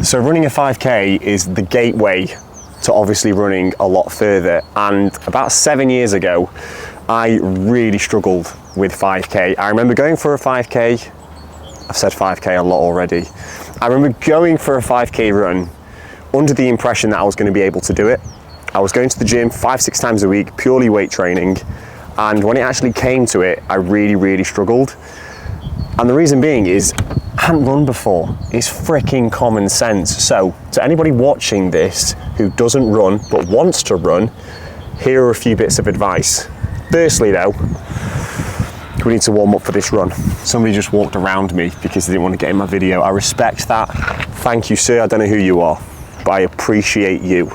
So running a 5K is the gateway to obviously running a lot further, and about 7 years ago I really struggled with 5K. I remember going for a 5K, I've said 5K a lot already. I remember going for a 5K run under the impression that I was going to be able to do it. I was going to the gym 5-6 times a week, purely weight training, and when it actually came to it, I really struggled. And the reason being is I hadn't run before. It's freaking common sense. So to anybody watching this who doesn't run but wants to run, here are a few bits of advice. Firstly though, we need to warm up for this run. Somebody just walked around me because they didn't want to get in my video. I respect that. Thank you, sir. I don't know who you are, but I appreciate you.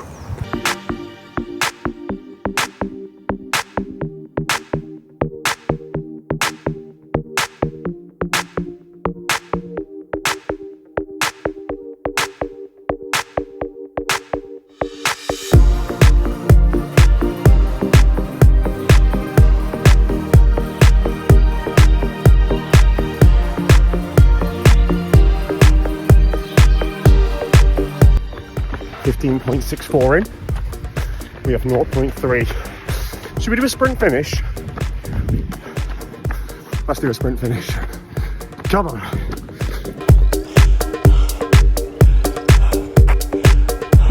.64 in, we have 0.3. Should we do a sprint finish? Let's do a sprint finish. Come on.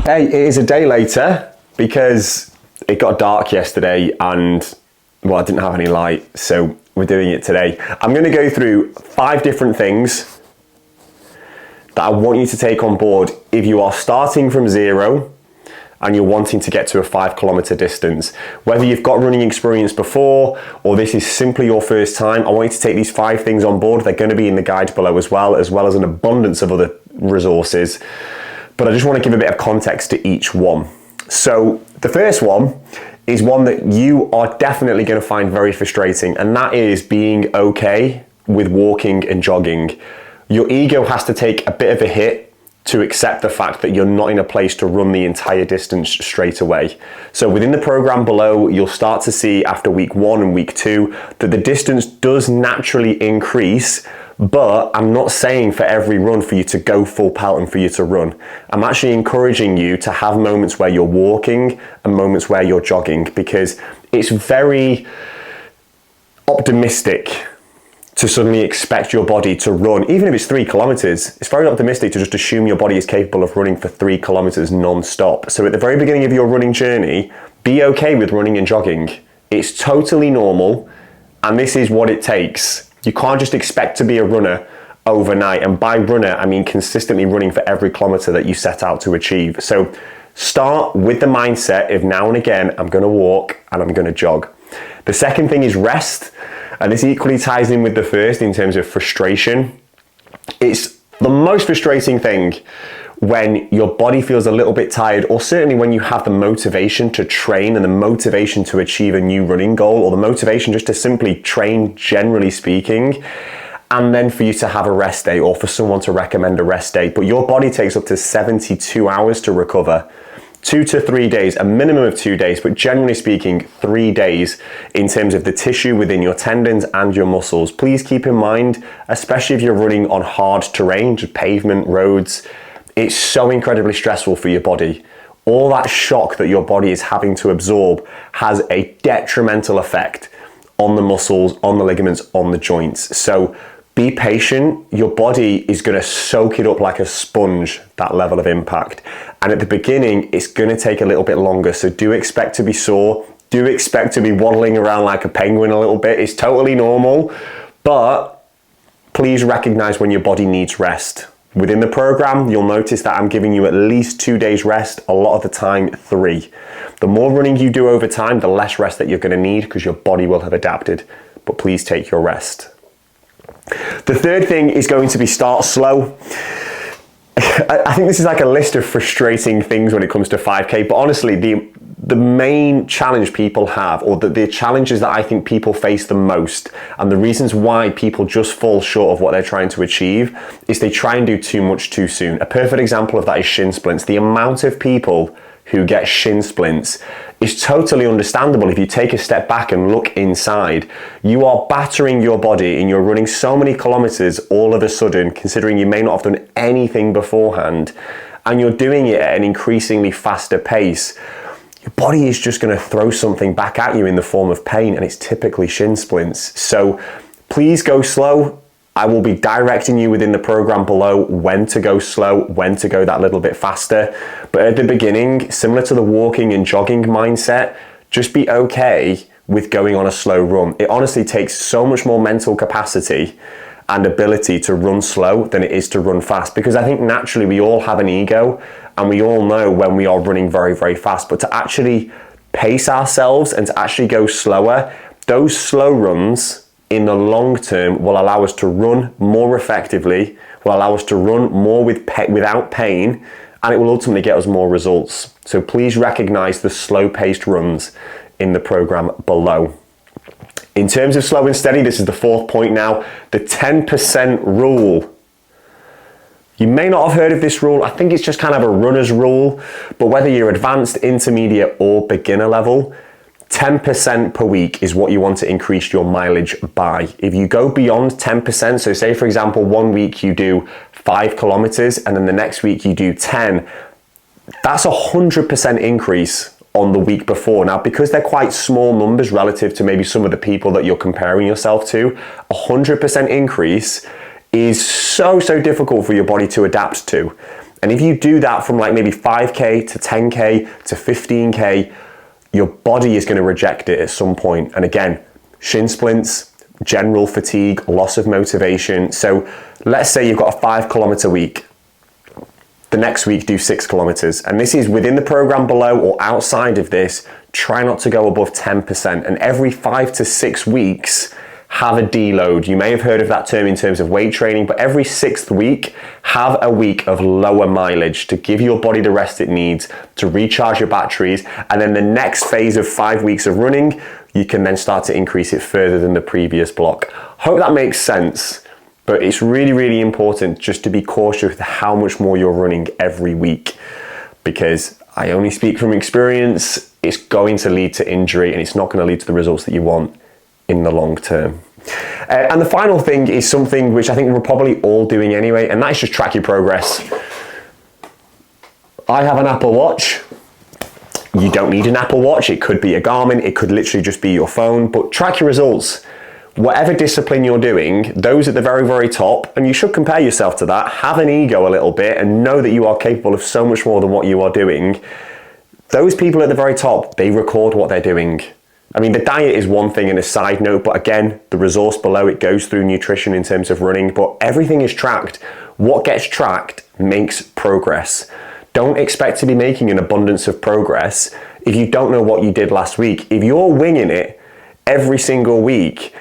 Hey, it is a day later because it got dark yesterday and, well, I didn't have any light, so we're doing it today. I'm going to go through 5 different things that I want you to take on board if you are starting from 0 and you're wanting to get to a 5 kilometer distance. Whether you've got running experience before or this is simply your first time, I want you to take these 5 things on board. They're going to be in the guide below as well as an abundance of other resources. But I just want to give a bit of context to each one. So the first one is one that you are definitely going to find very frustrating, and that is being okay with walking and jogging. Your ego has to take a bit of a hit to accept the fact that you're not in a place to run the entire distance straight away. So within the program below, you'll start to see after week 1 and week 2 that the distance does naturally increase, but I'm not saying for every run for you to go full pelt and for you to run. I'm actually encouraging you to have moments where you're walking and moments where you're jogging, because it's very optimistic to suddenly expect your body to run, even if it's 3 kilometers, it's very optimistic to just assume your body is capable of running for 3 kilometers non-stop. So at the very beginning of your running journey, be okay with running and jogging. It's totally normal, and this is what it takes. You can't just expect to be a runner overnight, and by runner, I mean consistently running for every kilometer that you set out to achieve. So start with the mindset of now and again, I'm gonna walk and I'm gonna jog. The second thing is rest. And this equally ties in with the first in terms of frustration. It's the most frustrating thing when your body feels a little bit tired, or certainly when you have the motivation to train and the motivation to achieve a new running goal, or the motivation just to simply train, generally speaking, and then for you to have a rest day or for someone to recommend a rest day. But your body takes up to 72 hours to recover. 2 to 3 days, a minimum of 2 days, but generally speaking, 3 days in terms of the tissue within your tendons and your muscles. Please keep in mind, especially if you're running on hard terrain, just pavement, roads, it's so incredibly stressful for your body. All that shock that your body is having to absorb has a detrimental effect on the muscles, on the ligaments, on the joints. So be patient. Your body is going to soak it up like a sponge, that level of impact. And at the beginning, it's going to take a little bit longer. So do expect to be sore. Do expect to be waddling around like a penguin a little bit. It's totally normal. But please recognize when your body needs rest. Within the program, you'll notice that I'm giving you at least 2 days rest, a lot of the time 3. The more running you do over time, the less rest that you're going to need because your body will have adapted. But please take your rest. The third thing is going to be start slow. I think this is like a list of frustrating things when it comes to 5K, but honestly, the main challenge people have, or the challenges that I think people face the most, and the reasons why people just fall short of what they're trying to achieve, is they try and do too much too soon. A perfect example of that is shin splints. The amount of people who get shin splints It's totally understandable if you take a step back and look inside. You are battering your body and you're running so many kilometers all of a sudden, considering you may not have done anything beforehand, and you're doing it at an increasingly faster pace. Your body is just going to throw something back at you in the form of pain, and it's typically shin splints. So please go slow. I will be directing you within the program below when to go slow, when to go that little bit faster. But at the beginning, similar to the walking and jogging mindset, just be okay with going on a slow run. It honestly takes so much more mental capacity and ability to run slow than it is to run fast, because I think naturally we all have an ego and we all know when we are running very, very fast. But to actually pace ourselves and to actually go slower, those slow runs in the long term will allow us to run more effectively, will allow us to run more without pain, and it will ultimately get us more results. So please recognize the slow-paced runs in the program below. In terms of slow and steady, this is the fourth point now, the 10% rule. You may not have heard of this rule. I think it's just kind of a runner's rule, but whether you're advanced, intermediate, or beginner level, 10% per week is what you want to increase your mileage by. If you go beyond 10%, so say for example, one week you do 5 kilometers and then the next week you do 10, that's 100% increase on the week before. Now, because they're quite small numbers relative to maybe some of the people that you're comparing yourself to, 100% increase is so difficult for your body to adapt to. And if you do that from like maybe 5K to 10K to 15K, your body is going to reject it at some point. And again, shin splints, general fatigue, loss of motivation. So let's say you've got a 5 kilometer week. The next week do 6 kilometers. And this is within the program below or outside of this, try not to go above 10%. And every 5 to 6 weeks, have a deload. You may have heard of that term in terms of weight training, but every 6th week, have a week of lower mileage to give your body the rest it needs to recharge your batteries. And then the next phase of 5 weeks of running, you can then start to increase it further than the previous block. Hope that makes sense, but it's really, really important just to be cautious with how much more you're running every week, because I only speak from experience. It's going to lead to injury and it's not going to lead to the results that you want in the long term. And the final thing is something which I think we're probably all doing anyway, and that is just track your progress. I have an Apple Watch. You don't need an Apple Watch. It could be a Garmin. It could literally just be your phone, but track your results. Whatever discipline you're doing, those at the very, very top, and you should compare yourself to that, have an ego a little bit and know that you are capable of so much more than what you are doing. Those people at the very top, they record what they're doing. I mean, the diet is one thing and a side note, but again, the resource below, it goes through nutrition in terms of running, but everything is tracked. What gets tracked makes progress. Don't expect to be making an abundance of progress if you don't know what you did last week. If you're winging it every single week,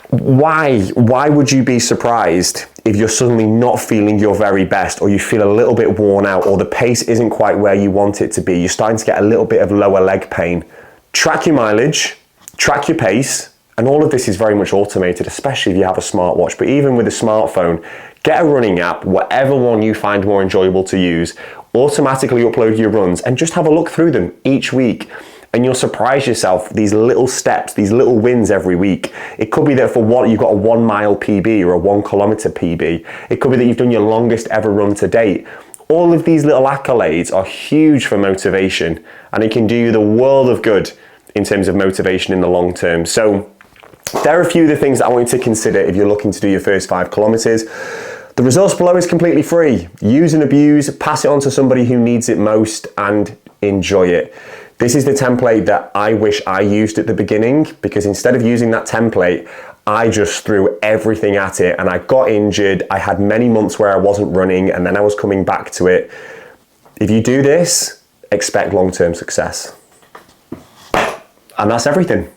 why would you be surprised if you're suddenly not feeling your very best, or you feel a little bit worn out, or the pace isn't quite where you want it to be? You're starting to get a little bit of lower leg pain. Track your mileage, track your pace, and all of this is very much automated, especially if you have a smartwatch. But even with a smartphone, get a running app, whatever one you find more enjoyable to use, automatically upload your runs and just have a look through them each week. And you'll surprise yourself, these little steps, these little wins every week. It could be that for one, you've got a 1 mile PB or a 1 kilometer PB. It could be that you've done your longest ever run to date. All of these little accolades are huge for motivation, and it can do you the world of good in terms of motivation in the long term. So there are a few of the things that I want you to consider if you're looking to do your first 5 kilometers. The resource below is completely free. Use and abuse, pass it on to somebody who needs it most, and enjoy it. This is the template that I wish I used at the beginning, because instead of using that template, I just threw everything at it and I got injured. I had many months where I wasn't running and then I was coming back to it. If you do this, expect long-term success. And that's everything.